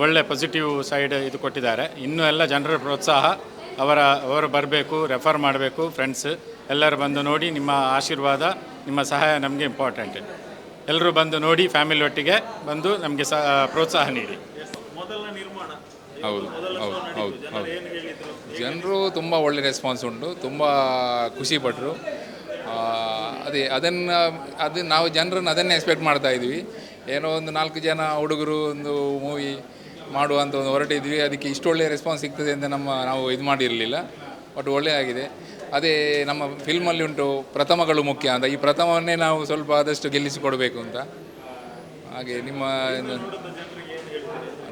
Speaker 34: ಒಳ್ಳೆ ಪಾಸಿಟಿವ್ ಸೈಡ್ ಇದು ಕೊಟ್ಟಿದ್ದಾರೆ. ಇನ್ನೂ ಎಲ್ಲ ಜನರ ಪ್ರೋತ್ಸಾಹ ಅವರು ಬರಬೇಕು, ರೆಫರ್ ಮಾಡಬೇಕು. ಫ್ರೆಂಡ್ಸ್ ಎಲ್ಲರೂ ಬಂದು ನೋಡಿ. ನಿಮ್ಮ ಆಶೀರ್ವಾದ, ನಿಮ್ಮ ಸಹಾಯ ನಮಗೆ ಇಂಪಾರ್ಟೆಂಟ್. ಎಲ್ಲರೂ ಬಂದು ನೋಡಿ, ಫ್ಯಾಮಿಲಿ ಒಟ್ಟಿಗೆ ಬಂದು ನಮಗೆ ಪ್ರೋತ್ಸಾಹ ನೀಡಿ.
Speaker 35: ಹೌದು ಹೌದು ಹೌದು ಹೌದು. ಜನರು ತುಂಬ ಒಳ್ಳೆ ರೆಸ್ಪಾನ್ಸ್ ಉಂಟು, ತುಂಬ ಖುಷಿಪಟ್ಟರು. ಅದು ನಾವು ಜನರನ್ನು ಅದನ್ನೇ ಎಕ್ಸ್ಪೆಕ್ಟ್ ಮಾಡ್ತಾ ಇದ್ವಿ. ಏನೋ ಒಂದು 4 ಜನ ಹುಡುಗರು ಒಂದು ಮೂವಿ ಮಾಡುವಂಥ ಒಂದು ಹೊರಟಿದ್ವಿ. ಅದಕ್ಕೆ ಇಷ್ಟು ಒಳ್ಳೆಯ ರೆಸ್ಪಾನ್ಸ್ ಸಿಗ್ತದೆ ಅಂತ ನಾವು ಇದು ಮಾಡಿರಲಿಲ್ಲ. ಬಟ್ ಒಳ್ಳೆಯದಾಗಿದೆ. ಅದೇ ನಮ್ಮ ಫಿಲ್ಮಲ್ಲಿ ಉಂಟು ಪ್ರಥಮಗಳು ಮುಖ್ಯ ಅಂತ. ಈ ಪ್ರಥಮವನ್ನೇ ನಾವು ಸ್ವಲ್ಪ ಆದಷ್ಟು ಗೆಲ್ಲಿಸಿಕೊಡಬೇಕು ಅಂತ. ಹಾಗೆ ನಿಮ್ಮ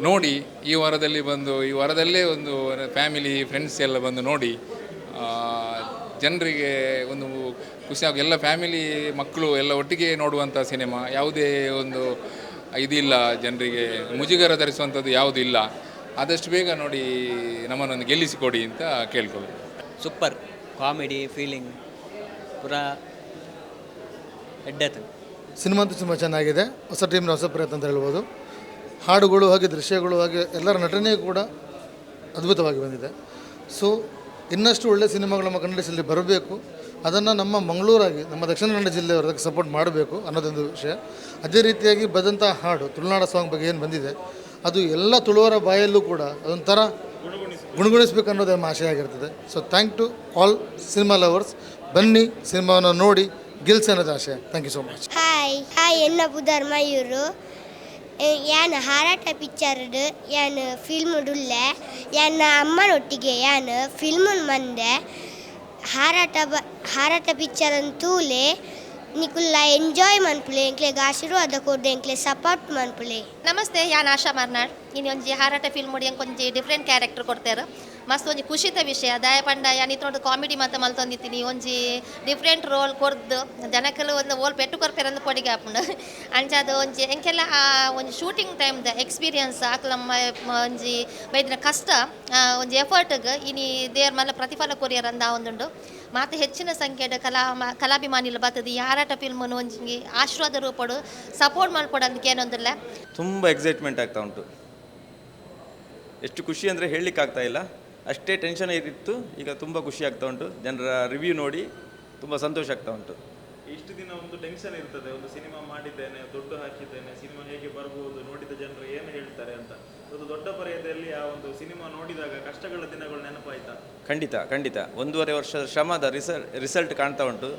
Speaker 35: ನೋಡಿ, ಈ ವಾರದಲ್ಲೇ ಒಂದು ಫ್ಯಾಮಿಲಿ ಫ್ರೆಂಡ್ಸ್ ಎಲ್ಲ ಬಂದು ನೋಡಿ. ಜನರಿಗೆ ಒಂದು ಖುಷಿಯಾಗಿ ಎಲ್ಲ ಫ್ಯಾಮಿಲಿ ಮಕ್ಕಳು ಎಲ್ಲ ಒಟ್ಟಿಗೆ ನೋಡುವಂಥ ಸಿನಿಮಾ. ಯಾವುದೇ ಒಂದು ಇದಿಲ್ಲ, ಜನರಿಗೆ ಮುಜುಗರ ಧರಿಸುವಂಥದ್ದು ಯಾವುದೂ ಇಲ್ಲ. ಆದಷ್ಟು ಬೇಗ ನೋಡಿ ನಮ್ಮನ್ನೊಂದು ಗೆಲ್ಲಿಸಿಕೊಡಿ ಅಂತ ಕೇಳ್ಕೊಳ್ಳಿ.
Speaker 25: ಸೂಪರ್ ಕಾಮಿಡಿ ಫೀಲಿಂಗ್ ಪೂರಾ ಎಡ್ಡೆತ್ತು.
Speaker 18: ಸಿನಿಮಾ ಅಂತೂ ತುಂಬ ಚೆನ್ನಾಗಿದೆ. ಹೊಸ ಟೀಮ್ನ ಹೊಸ ಪ್ರಯತ್ನ ಅಂತ ಹೇಳ್ಬೋದು. ಹಾಡುಗಳು ಹಾಗೆ ದೃಶ್ಯಗಳು ಹಾಗೆ ಎಲ್ಲರ ನಟನೆ ಕೂಡ ಅದ್ಭುತವಾಗಿ ಬಂದಿದೆ. ಸೊ ಇನ್ನಷ್ಟು ಒಳ್ಳೆಯ ಸಿನಿಮಾಗಳು ನಮ್ಮ ಕನ್ನಡ ಜಿಲ್ಲೆ ಬರಬೇಕು. ಅದನ್ನು ನಮ್ಮ ಮಂಗಳೂರಾಗಿ ನಮ್ಮ ದಕ್ಷಿಣ ಕನ್ನಡ ಜಿಲ್ಲೆಯವರು ಅದಕ್ಕೆ ಸಪೋರ್ಟ್ ಮಾಡಬೇಕು ಅನ್ನೋದೊಂದು ವಿಷಯ. ಅದೇ ರೀತಿಯಾಗಿ ಬಂದಂಥ ಹಾಡು ತುಳುನಾಡ ಸಾಂಗ್ ಬಗ್ಗೆ ಏನು ಬಂದಿದೆ ಅದು ಎಲ್ಲ ತುಳುವರ ಬಾಯಲ್ಲೂ ಕೂಡ ಅದೊಂಥರ ಗುಣಗುಣಿಸ್ಬೇಕು ಅನ್ನೋದು ನಮ್ಮ ಆಶಯ ಆಗಿರ್ತದೆ. So thank to all cinema lovers. ಬನ್ನಿ, ಸಿನಿಮಾವನ್ನು ನೋಡಿ, ಗೆಲ್ಸನದ ಆಶೆ. Thank you so much.
Speaker 4: Hi ಎನ್ನ ಪುದರ್ ಮಯೂರು ಯಾನ್ ಹಾರಾಟ ಪಿಕ್ಚರ್ಡ್ ಯಾನ್ ಫಿಲ್ಮ್ ಡುಲ್ಲೆ ಯಾನ್ ಅಮ್ಮನೊಟ್ಟಿಗೆ ಯಾನ್ ಫಿಲ್ಮ್ ಮಂದೆ ಹಾರಾಟ ಪಿಕ್ಚರ್ ಅಂತೂಲೆ ನಿಕುಲ್ಲ ಎಂಜಾಯ್ ಮನ್ಪುಲೆ ಎಂಕ್ಲೆಗ್ ಆಶೀರ್ವಾದ ಕೊಡ್ದೆ ಎಂಕ್ಲೆ ಸಪೋರ್ಟ್ ಮನ್ಪುಲೆ.
Speaker 6: ನಮಸ್ತೆ, ಯಾನ್ ಆಶಾ ಮರ್ನಾಡ್. ಇನ್ನು ಒಂಜಿ ಹಾರಾಟ ಫಿಲ್ಮ್ ಮುಡಿ ಒಂಜಿ ಡಿಫ್ರೆಂಟ್ ಕ್ಯಾರೆಕ್ಟರ್ ಕೊಡ್ತಾರೆ. ಮಸ್ತ್ ಒಂಜಿ ಖುಷಿತ ವಿಷಯ ದಯ ಪಂಡ ಯಾನ್ ಇತ್ತೊಂದು ಕಾಮಿಡಿ ಮಾತ ಮಲ್ತೊಂದಿತ್ತೀನಿ ಒಂಜಿ ಡಿಫ್ರೆಂಟ್ ರೋಲ್ ಕೊರ್ದು ಜನಕ್ಕೆಲ್ಲ ಒಂದು ಓಲ್ ಪೆಟ್ಟು ಕೊರ್ಪೆರ್ ಅಂದು ಕೊಡಿಗೆ ಹಾಪುಂಡು ಅಂಚಾದ ಒಂಜಿ ಎಂಕೆಲ್ಲ ಒಂಜಿ ಶೂಟಿಂಗ್ ಟೈಮ್ದ ಎಕ್ಸ್ಪೀರಿಯನ್ಸ್ ಆಕ್ಲಮ್ಮ ಒಂಜಿ ಬೈದಿನ ಕಷ್ಟ ಒಂಜಿ ಎಫರ್ಟ್ಗೆ ಇನಿ ದೇವ್ರ ಮಲ್ಲ ಪ್ರತಿಫಲ ಕೊರಿಯರ್ ಅಂದ ಒಂದುಂಡು. ಮಾತು ಹೆಚ್ಚಿನ ಸಂಖ್ಯೆದ ಕಲಾಭಿಮಾನಿಲ ಬರ್ತದೆ ಈ ಹಾರಾಟ ಫಿಲ್ಮನ್ನು ಒಂಜಿ ಆಶೀರ್ವಾದ ರೂಪಡು ಸಪೋರ್ಟ್ ಮಾಡ್ಕೊಡು ಅದಕ್ಕೆ ಏನೊಂದಿಲ್ಲ.
Speaker 7: ತುಂಬ ಎಕ್ಸೈಟ್ಮೆಂಟ್ ಆಗ್ತಾ ಉಂಟು. ಎಷ್ಟು ಖುಷಿ ಅಂದರೆ ಹೇಳಲಿಕ್ಕೆ ಆಗ್ತಾ ಇಲ್ಲ, ಅಷ್ಟೇ ಟೆನ್ಷನ್ ಇತ್ತು. ಈಗ ತುಂಬ ಖುಷಿ ಆಗ್ತಾ ಉಂಟು. ಜನರ ರಿವ್ಯೂ ನೋಡಿ ತುಂಬ ಸಂತೋಷ ಆಗ್ತಾ ಉಂಟು.
Speaker 8: ಇಷ್ಟು ದಿನ ಒಂದು ಟೆನ್ಷನ್ ಇರ್ತದೆ, ಒಂದು ಸಿನಿಮಾ ಮಾಡಿದ್ದೇನೆ, ದುಡ್ಡು ಹಾಕಿದ್ದೇನೆ, ಸಿನಿಮಾ ಹೇಗೆ ಬರ್ಬೋದು, ನೋಡಿದ ಜನರು ಏನು ಹೇಳ್ತಾರೆ ಅಂತ. ಅದು ದೊಡ್ಡ ಪರ್ಯಾಯದಲ್ಲಿ ಆ ಒಂದು ಸಿನಿಮಾ ನೋಡಿದಾಗ ಕಷ್ಟಗಳ ದಿನಗಳು ನೆನಪಾಯ್ತಾ?
Speaker 7: ಖಂಡಿತ ಖಂಡಿತ. 1.5 ವರ್ಷದ ಶ್ರಮದ ರಿಸಲ್ಟ್ ಕಾಣ್ತಾ ಉಂಟು.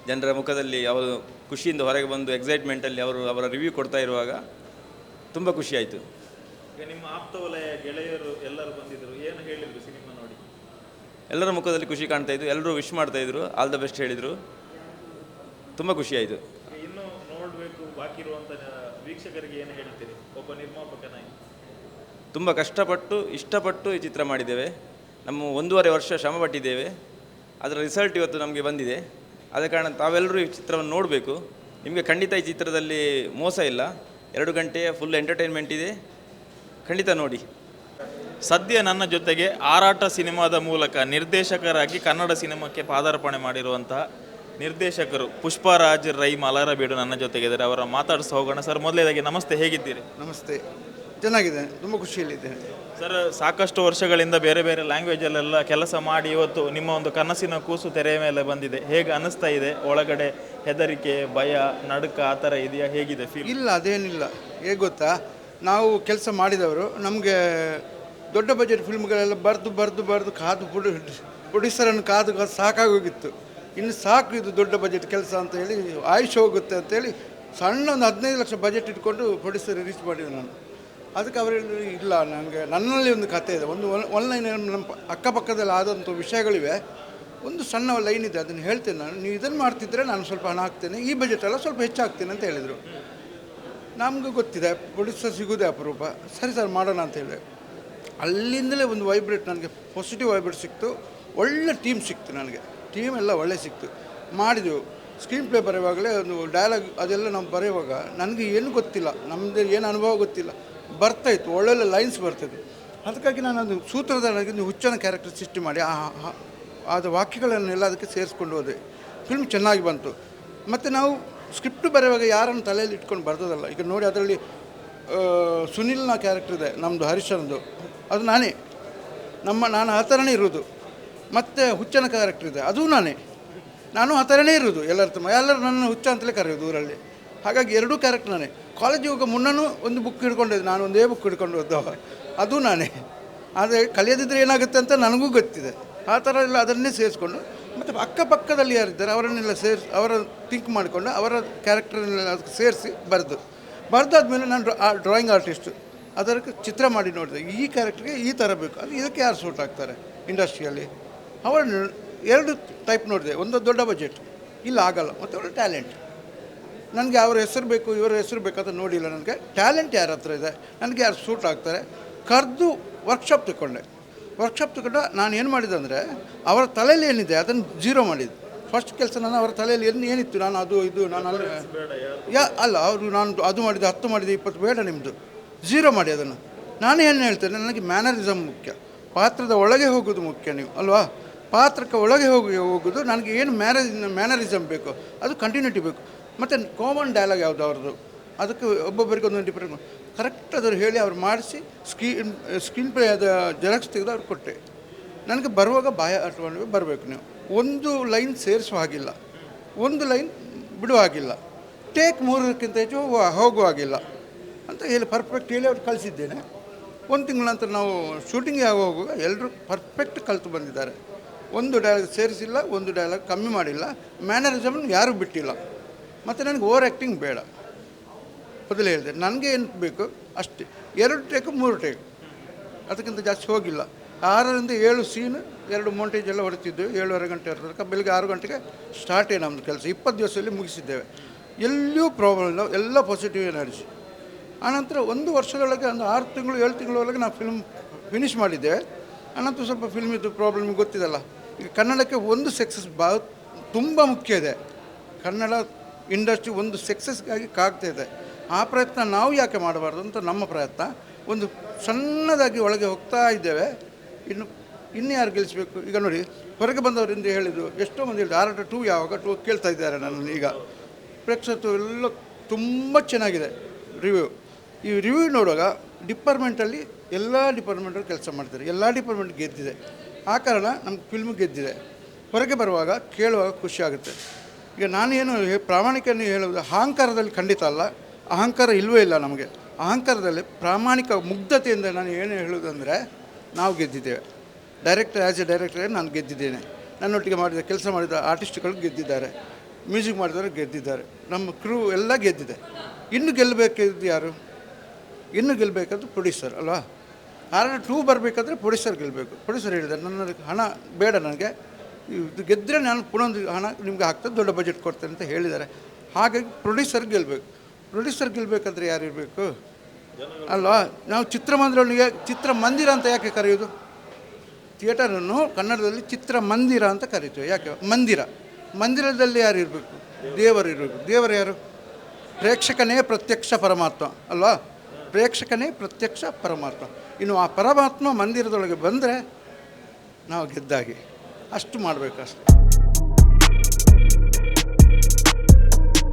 Speaker 7: ಜನರ ಮುಖದಲ್ಲಿ ಅವರು ಖುಷಿಯಿಂದ ಹೊರಗೆ ಬಂದು ಎಕ್ಸೈಟ್ಮೆಂಟಲ್ಲಿ ಅವರ ರಿವ್ಯೂ ಕೊಡ್ತಾ ಇರುವಾಗ ತುಂಬ ಖುಷಿ ಆಯಿತು.
Speaker 8: ಈಗ ನಿಮ್ಮ ಆಪ್ತ ವಲಯ ಗೆಳೆಯರು ಎಲ್ಲರೂ ಬಂದಿದ್ದರು, ಏನು ಹೇಳಿದರು ಸಿನಿಮಾ ನೋಡಿ?
Speaker 7: ಎಲ್ಲರ ಮುಖದಲ್ಲಿ ಖುಷಿ ಕಾಣ್ತಾ ಇದ್ದು, ಎಲ್ಲರೂ ವಿಶ್ ಮಾಡ್ತಾಯಿದ್ರು, ಆಲ್ ದ ಬೆಸ್ಟ್ ಹೇಳಿದರು. ತುಂಬ ಖುಷಿ ಆಯಿತು.
Speaker 8: ಇನ್ನು ನೋಡಬೇಕು ಬಾಕಿ ಇರುವಂಥ ವೀಕ್ಷಕರಿಗೆ ಏನು ಹೇಳ್ತೀರಿ ಒಬ್ಬ ನಿರ್ಮಾಪಕನಾಗಿ?
Speaker 7: ತುಂಬ ಕಷ್ಟಪಟ್ಟು ಇಷ್ಟಪಟ್ಟು ಈ ಚಿತ್ರ ಮಾಡಿದ್ದೇವೆ. ನಮ್ಮ 1.5 ವರ್ಷ ಶ್ರಮ ಪಟ್ಟಿದ್ದೇವೆ. ಅದರ ರಿಸಲ್ಟ್ ಇವತ್ತು ನಮಗೆ ಬಂದಿದೆ. ಆದ ಕಾರಣ ತಾವೆಲ್ಲರೂ ಈ ಚಿತ್ರವನ್ನು ನೋಡಬೇಕು. ನಿಮಗೆ ಖಂಡಿತ ಈ ಚಿತ್ರದಲ್ಲಿ ಮೋಸ ಇಲ್ಲ. 2 ಗಂಟೆ ಫುಲ್ ಎಂಟರ್ಟೈನ್ಮೆಂಟ್ ಇದೆ, ಖಂಡಿತ ನೋಡಿ.
Speaker 8: ಸದ್ಯ ನನ್ನ ಜೊತೆಗೆ ಹಾರಾಟ ಸಿನಿಮಾದ ಮೂಲಕ ನಿರ್ದೇಶಕರಾಗಿ ಕನ್ನಡ ಸಿನಿಮಾಕ್ಕೆ ಪಾದಾರ್ಪಣೆ ಮಾಡಿರುವಂತಹ ನಿರ್ದೇಶಕರು ಪುಷ್ಪರಾಜ್ ರೈ ಮಲಾರಬೇಡು ನನ್ನ ಜೊತೆಗಿದ್ದಾರೆ. ಅವರ ಮಾತಾಡಿಸ ಹೋಗೋಣ. ಸರ್, ಮೊದಲನೇದಾಗಿ ನಮಸ್ತೆ, ಹೇಗಿದ್ದೀರಿ?
Speaker 9: ನಮಸ್ತೆ, ಚೆನ್ನಾಗಿದೆ, ತುಂಬ ಖುಷಿಯಲ್ಲಿದ್ದೇನೆ.
Speaker 8: ಸರ್, ಸಾಕಷ್ಟು ವರ್ಷಗಳಿಂದ ಬೇರೆ ಬೇರೆ ಲ್ಯಾಂಗ್ವೇಜಲ್ಲೆಲ್ಲ ಕೆಲಸ ಮಾಡಿ ಇವತ್ತು ನಿಮ್ಮ ಒಂದು ಕನಸಿನ ಕೂಸು ತೆರೆಯ ಮೇಲೆ ಬಂದಿದೆ. ಹೇಗೆ ಅನ್ನಿಸ್ತಾ ಇದೆ? ಒಳಗಡೆ ಹೆದರಿಕೆ, ಭಯ, ನಡುಕ ಆ ಥರ ಇದೆಯಾ? ಹೇಗಿದೆ ಫೀಲ್?
Speaker 9: ಇಲ್ಲ, ಅದೇನಿಲ್ಲ. ಹೇಗೆ ಗೊತ್ತಾ, ನಾವು ಕೆಲಸ ಮಾಡಿದವರು ನಮಗೆ ದೊಡ್ಡ ಬಜೆಟ್ ಫಿಲ್ಮ್ಗಳೆಲ್ಲ ಬರೆದು ಕಾದು ಪ್ರೊಡ್ಯೂಸರನ್ನು ಕಾದು ಸಾಕಾಗೋಗಿತ್ತು. ಇನ್ನು ಸಾಕು ಇದು ದೊಡ್ಡ ಬಜೆಟ್ ಕೆಲಸ ಅಂತ ಹೇಳಿ, ಆಯುಷ್ ಹೋಗುತ್ತೆ ಅಂತೇಳಿ ಸಣ್ಣ ಒಂದು 15 ಲಕ್ಷ ಬಜೆಟ್ ಇಟ್ಕೊಂಡು ಪ್ರೊಡ್ಯೂಸರ್ ರೀಚ್ ಮಾಡಿದೆ ನಾನು. ಅದಕ್ಕೆ ಅವರು ಇಲ್ಲ, ನನ್ನಲ್ಲಿ ಒಂದು ಕಥೆ ಇದೆ, ಒಂದು ಆನ್ಲೈನ್ ನಮ್ಮ ಅಕ್ಕಪಕ್ಕದಲ್ಲಿ ಆದಂಥ ವಿಷಯಗಳಿವೆ, ಒಂದು ಸಣ್ಣ ಲೈನ್ ಇದೆ, ಅದನ್ನು ಹೇಳ್ತೇನೆ ನಾನು. ನೀವು ಇದನ್ನು ಮಾಡ್ತಿದ್ರೆ ನಾನು ಸ್ವಲ್ಪ ಹಣ ಹಾಕ್ತೇನೆ, ಈ ಬಜೆಟೆಲ್ಲ ಸ್ವಲ್ಪ ಹೆಚ್ಚಾಗ್ತೇನೆ ಅಂತ ಹೇಳಿದರು. ನಮಗೂ ಗೊತ್ತಿದೆ ಪ್ರೊಡ್ಯೂಸರ್ ಸಿಗೋದೇ ಅಪರೂಪ. ಸರಿ ಸರ್, ಮಾಡೋಣ ಅಂತ ಹೇಳಿದೆ. ಅಲ್ಲಿಂದಲೇ ಒಂದು ವೈಬ್ರೇಟ್, ನನಗೆ ಪಾಸಿಟಿವ್ ವೈಬ್ರೇಟ್ ಸಿಕ್ತು. ಒಳ್ಳೆ ಟೀಮ್ ಸಿಕ್ತು ನನಗೆ, ಟೀಮ್ ಎಲ್ಲ ಒಳ್ಳೆ ಸಿಕ್ತು. ಮಾಡಿದೆವು. ಸ್ಕ್ರೀನ್ ಪ್ಲೇ ಬರೆಯುವಾಗಲೇ ಒಂದು ಡೈಲಾಗ್ ಅದೆಲ್ಲ ನಾವು ಬರೆಯುವಾಗ ನನಗೆ ಏನು ಗೊತ್ತಿಲ್ಲ, ನಮ್ಮದು ಏನು ಅನುಭವ ಗೊತ್ತಿಲ್ಲ, ಬರ್ತಾಯಿತ್ತು, ಒಳ್ಳೊಳ್ಳೆ ಲೈನ್ಸ್ ಬರ್ತಾಯಿತ್ತು. ಅದಕ್ಕಾಗಿ ನಾನು ಅದು ಸೂತ್ರಧಾರನಾಗಿ ಹುಚ್ಚನ ಕ್ಯಾರೆಕ್ಟರ್ ಸೃಷ್ಟಿ ಮಾಡಿ ಆದ ವಾಕ್ಯಗಳನ್ನೆಲ್ಲ ಅದಕ್ಕೆ ಸೇರಿಸ್ಕೊಂಡು ಹೋದೆ. ಫಿಲ್ಮ್ ಚೆನ್ನಾಗಿ ಬಂತು. ಮತ್ತು ನಾವು ಸ್ಕ್ರಿಪ್ಟ್ ಬರೆಯುವಾಗ ಯಾರನ್ನು ತಲೆಯಲ್ಲಿ ಇಟ್ಕೊಂಡು ಬರ್ದೋದಲ್ಲ. ಈಗ ನೋಡಿ, ಅದರಲ್ಲಿ ಸುನಿಲ್ನ ಕ್ಯಾರೆಕ್ಟರ್ ಇದೆ, ನಮ್ಮದು ಹರೀಶನದು, ಅದು ನಾನೇ, ನಾನು ಆ ಥರನೇ ಇರೋದು. ಮತ್ತು ಹುಚ್ಚನ ಕ್ಯಾರೆಕ್ಟರ್ ಇದೆ, ಅದು ನಾನು ಆ ಥರನೇ ಇರೋದು. ಎಲ್ಲರೂ ನನ್ನ ಹುಚ್ಚ ಅಂತಲೇ ಕರೆಯೋದು ಊರಲ್ಲಿ. ಹಾಗಾಗಿ 2 ಕ್ಯಾರೆಕ್ಟರ್ ನಾನೇ. ಕಾಲೇಜಿಗೆ ಹೋಗೋ ಮುನ್ನೂ ಒಂದು ಬುಕ್ ಹಿಡ್ಕೊಂಡಿದ್ದೆ, ನಾನು ಒಂದೇ ಬುಕ್ ಹಿಡ್ಕೊಂಡು ಹೋದ, ಅದು ನಾನೇ. ಆದರೆ ಕಲಿಯೋದಿದ್ರೆ ಏನಾಗುತ್ತೆ ಅಂತ ನನಗೂ ಗೊತ್ತಿದೆ. ಆ ಥರ ಎಲ್ಲ ಅದನ್ನೇ ಸೇರಿಸ್ಕೊಂಡು, ಮತ್ತು ಅಕ್ಕಪಕ್ಕದಲ್ಲಿ ಯಾರಿದ್ದಾರೆ ಅವರನ್ನೆಲ್ಲ ಅವರ ಥಿಂಕ್ ಮಾಡಿಕೊಂಡು ಅವರ ಕ್ಯಾರೆಕ್ಟರ್ನೆಲ್ಲ ಅದಕ್ಕೆ ಸೇರಿಸಿ ಬರೆದಾದ್ಮೇಲೆ ನಾನು ಡ್ರಾಯಿಂಗ್ ಆರ್ಟಿಸ್ಟು, ಅದಕ್ಕೆ ಚಿತ್ರ ಮಾಡಿ ನೋಡಿದೆ. ಈ ಕ್ಯಾರೆಕ್ಟ್ರಿಗೆ ಈ ಥರ ಬೇಕು, ಅದು ಇದಕ್ಕೆ ಯಾರು ಸೂಟ್ ಆಗ್ತಾರೆ ಇಂಡಸ್ಟ್ರಿಯಲ್ಲಿ. ಅವರನ್ನು 2 ಟೈಪ್ ನೋಡಿದೆ. ಒಂದು ದೊಡ್ಡ ಬಜೆಟ್, ಇಲ್ಲ ಆಗಲ್ಲ, ಮತ್ತು ಒಳ್ಳೆ ಟ್ಯಾಲೆಂಟ್. ನನಗೆ ಅವ್ರ ಹೆಸರು ಬೇಕು, ಇವರ ಹೆಸರು ಬೇಕಂತ ನೋಡಿಲ್ಲ. ನನಗೆ ಟ್ಯಾಲೆಂಟ್ ಯಾರ ಹತ್ರ ಇದೆ, ನನಗೆ ಯಾರು ಸೂಟ್ ಆಗ್ತಾರೆ, ಕರೆದು ವರ್ಕ್ಶಾಪ್ ತಗೊಂಡೆ. ನಾನು ಏನು ಮಾಡಿದೆ ಅಂದರೆ, ಅವರ ತಲೆಯಲ್ಲಿ ಏನಿದೆ ಅದನ್ನು ಜೀರೋ ಮಾಡಿದ್ದು. ಫಸ್ಟ್ ಕೆಲಸ ನಾನು ಅವರ ತಲೆಯಲ್ಲಿ ಏನಿತ್ತು, ನಾನು ಅದು ಇದು ನಾನು ಅಲ್ಲ ಅವರು ನಾನು ಅದು ಮಾಡಿದೆ, 10 ಮಾಡಿದೆ, 20 ಬೇಡ, ನಿಮ್ಮದು ಜೀರೋ ಮಾಡಿ ಅದನ್ನು. ನಾನು ಏನು ಹೇಳ್ತೇನೆ, ನನಗೆ ಮ್ಯಾನರಿಸಮ್ ಮುಖ್ಯ, ಪಾತ್ರದ ಒಳಗೆ ಹೋಗೋದು ಮುಖ್ಯ. ನೀವು ಅಲ್ವಾ, ಪಾತ್ರಕ್ಕೆ ಒಳಗೆ ಹೋಗೋದು. ನನಗೆ ಏನು ಮ್ಯಾನರಿಸಮ್ ಬೇಕು, ಅದು ಕಂಟಿನ್ಯೂಟಿ ಬೇಕು. ಮತ್ತು ಕಾಮನ್ ಡೈಲಾಗ್ ಯಾವುದು ಅವ್ರದ್ದು, ಅದಕ್ಕೆ ಒಬ್ಬೊಬ್ಬರಿಗೆ ಒಂದೊಂದು ಡಿಫ್ರೆಂಟ್ ಕರೆಕ್ಟ್ ಅದನ್ನು ಹೇಳಿ ಅವ್ರು ಮಾಡಿಸಿ ಸ್ಕ್ರೀನ್ ಪ್ಲೇ ಅದ ಜೆರಾಕ್ಸ್ ತೆಗೆದು ಅವ್ರು ಕೊಟ್ಟೆ. ನನಗೆ ಬರುವಾಗ ಬಾಯ ಅಟ್ಕೊಂಡು ಬರಬೇಕು. ನೀವು ಒಂದು ಲೈನ್ ಸೇರಿಸುವ ಹಾಗಿಲ್ಲ, ಒಂದು ಲೈನ್ ಬಿಡುವ ಹಾಗಿಲ್ಲ, ಟೇಕ್ 3ಕ್ಕಿಂತ ಹೆಚ್ಚು ಹೋಗುವ ಹಾಗಿಲ್ಲ ಅಂತ ಹೇಳಿ ಪರ್ಫೆಕ್ಟ್ ಹೇಳಿ ಅವ್ರು ಕಳಿಸಿದ್ದೇನೆ. 1 ತಿಂಗಳ ನಂತರ ನಾವು ಶೂಟಿಂಗ್ ಹೋಗುವಾಗ ಎಲ್ಲರೂ ಪರ್ಫೆಕ್ಟ್ ಕಲಿತು ಬಂದಿದ್ದಾರೆ. ಒಂದು ಡೈಲಾಗ್ ಸೇರಿಸಿಲ್ಲ, ಒಂದು ಡೈಲಾಗ್ ಕಮ್ಮಿ ಮಾಡಿಲ್ಲ, ಮ್ಯಾನರಿಸಮ್ ಯಾರೂ ಬಿಟ್ಟಿಲ್ಲ. ಮತ್ತು ನನಗೆ ಓವರ್ ಆ್ಯಕ್ಟಿಂಗ್ ಬೇಡ. ಮೊದಲೇ ಹೇಳಿದೆ, ನನಗೆ ಏನು ಬೇಕು ಅಷ್ಟೇ. 2 ಟೇಕು 3 ಟೇಕು, ಅದಕ್ಕಿಂತ ಜಾಸ್ತಿ ಹೋಗಿಲ್ಲ. 6ರಿಂದ 7 ಸೀನ್, 2 ಮೊಂಟೇಜ್ ಎಲ್ಲ ಹೊರತಿದ್ದು. 7:30 ಗಂಟೆ ಹೊರತನಕ ಬೆಳಿಗ್ಗೆ 6 ಗಂಟೆಗೆ ಸ್ಟಾರ್ಟೇ ನಮ್ಮದು ಕೆಲಸ. 20 ದಿವಸದಲ್ಲಿ ಮುಗಿಸಿದ್ದೇವೆ. ಎಲ್ಲಿಯೂ ಪ್ರಾಬ್ಲಮ್ ಇಲ್ಲ, ಎಲ್ಲ ಪಾಸಿಟಿವ್ ಎನರ್ಜಿ. ಆನಂತರ 1 ವರ್ಷದೊಳಗೆ ಒಂದು 6 ತಿಂಗಳು 7 ತಿಂಗಳೊಳಗೆ ನಾವು ಫಿಲ್ಮ್ ಫಿನಿಷ್ ಮಾಡಿದ್ದೇವೆ. ಆನಂತರ ಸ್ವಲ್ಪ ಫಿಲ್ಮ್ ಇದು ಪ್ರಾಬ್ಲಮ್ ಗೊತ್ತಿದಲ್ಲ. ಈಗ ಕನ್ನಡಕ್ಕೆ ಒಂದು ಸಕ್ಸಸ್ ತುಂಬ ಮುಖ್ಯ ಇದೆ. ಕನ್ನಡ ಇಂಡಸ್ಟ್ರಿ ಒಂದು ಸಕ್ಸಸ್ಗಾಗಿ ಕಾಗ್ತಾಯಿದೆ. ಆ ಪ್ರಯತ್ನ ನಾವು ಯಾಕೆ ಮಾಡಬಾರ್ದು ಅಂತ ನಮ್ಮ ಪ್ರಯತ್ನ. ಒಂದು ಸಣ್ಣದಾಗಿ ಒಳಗೆ ಹೋಗ್ತಾ ಇದ್ದೇವೆ. ಇನ್ನು ಯಾರು ಗೆಲ್ಲಿಸಬೇಕು? ಈಗ ನೋಡಿ, ಹೊರಗೆ ಬಂದವರಿಂದ ಹೇಳಿದ್ದು ಎಷ್ಟೋ ಮಂದಿ ಹೇಳಿದ್ರು ಆರಾಟ 2 ಯಾವಾಗ 2 ಕೇಳ್ತಾ ಇದ್ದಾರೆ ನನ್ನನ್ನು. ಈಗ ಪ್ರೇಕ್ಷಕರು ಎಲ್ಲ ತುಂಬ ಚೆನ್ನಾಗಿದೆ ರಿವ್ಯೂ. ಈ ರಿವ್ಯೂ ನೋಡುವಾಗ ಡಿಪಾರ್ಟ್ಮೆಂಟಲ್ಲಿ ಎಲ್ಲ ಡಿಪಾರ್ಟ್ಮೆಂಟಲ್ಲಿ ಕೆಲಸ ಮಾಡ್ತಾರೆ, ಎಲ್ಲ ಡಿಪಾರ್ಟ್ಮೆಂಟ್ ಗೆದ್ದಿದೆ. ಆ ಕಾರಣ ನಮ್ಮ ಫಿಲ್ಮ್ ಗೆದ್ದಿದೆ. ಹೊರಗೆ ಬರುವಾಗ ಕೇಳುವಾಗ ಖುಷಿ ಆಗುತ್ತೆ. ಈಗ ನಾನೇನು ಪ್ರಾಮಾಣಿಕನೇ ಹೇಳೋದು, ಅಹಂಕಾರದಲ್ಲಿ ಖಂಡಿತ ಅಲ್ಲ, ಅಹಂಕಾರ ಇಲ್ಲವೇ ಇಲ್ಲ ನಮಗೆ. ಅಹಂಕಾರದಲ್ಲಿ ಪ್ರಾಮಾಣಿಕ ಮುಗ್ಧತೆಯಿಂದ ನಾನು ಏನು ಹೇಳೋದಂದರೆ, ನಾವು ಗೆದ್ದಿದ್ದೇವೆ. ಡೈರೆಕ್ಟರ್ ಆ್ಯಸ್ ಎ ಡೈರೆಕ್ಟರ್ ನಾನು ಗೆದ್ದಿದ್ದೇನೆ. ನನ್ನೊಟ್ಟಿಗೆ ಮಾಡಿದ ಕೆಲಸ ಮಾಡಿದ ಆರ್ಟಿಸ್ಟ್ಗಳು ಗೆದ್ದಿದ್ದಾರೆ, ಮ್ಯೂಸಿಕ್ ಮಾಡಿದವರು ಗೆದ್ದಿದ್ದಾರೆ, ನಮ್ಮ ಕ್ರೂ ಎಲ್ಲ ಗೆದ್ದಿದೆ. ಇನ್ನು ಗೆಲ್ಲಬೇಕಿದ್ದು ಯಾರು? ಇನ್ನು ಗೆಲ್ಲಬೇಕಾದ್ರು ಪ್ರೊಡ್ಯೂಸರ್ ಅಲ್ವಾ? ಆರಾಟ 2 ಬರಬೇಕಾದ್ರೆ ಪ್ರೊಡ್ಯೂಸರ್ ಗೆಲ್ಲಬೇಕು. ಪ್ರೊಡ್ಯೂಸರ್ ಹೇಳಿದ್ದಾರೆ, ನನ್ನ ಹಣ ಬೇಡ, ನನಗೆ ಇದು ಗೆದ್ದರೆ ನಾನು ಪುನಃ ಹಣ ನಿಮಗೆ ಹಾಕ್ತದೆ, ದೊಡ್ಡ ಬಜೆಟ್ ಕೊಡ್ತೇನೆ ಅಂತ ಹೇಳಿದ್ದಾರೆ. ಹಾಗಾಗಿ ಪ್ರೊಡ್ಯೂಸರ್ ಗೆಲ್ಲಬೇಕು. ಪ್ರೊಡ್ಯೂಸರ್ ಗೆಲ್ಲಬೇಕಾದ್ರೆ ಯಾರು ಇರಬೇಕು ಅಲ್ವಾ? ನಾವು ಚಿತ್ರಮಂದಿರ ಅಂತ ಯಾಕೆ ಕರೆಯೋದು? ಥಿಯೇಟರನ್ನು ಕನ್ನಡದಲ್ಲಿ ಚಿತ್ರಮಂದಿರ ಅಂತ ಕರಿತೀವಿ. ಯಾಕೆ? ಮಂದಿರದಲ್ಲಿ ಯಾರು ಇರಬೇಕು? ದೇವರು ಇರಬೇಕು. ದೇವರು ಯಾರು? ಪ್ರೇಕ್ಷಕನೇ ಪ್ರತ್ಯಕ್ಷ ಪರಮಾತ್ಮ ಅಲ್ವಾ? ಪ್ರೇಕ್ಷಕನೇ ಪ್ರತ್ಯಕ್ಷ ಪರಮಾತ್ಮ. ಇನ್ನು ಆ ಪರಮಾತ್ಮ ಮಂದಿರದೊಳಗೆ ಬಂದರೆ ನಾವು ಗೆದ್ದಾಗಿ. ಅಷ್ಟು ಮಾಡಬೇಕು ಅಷ್ಟೆ.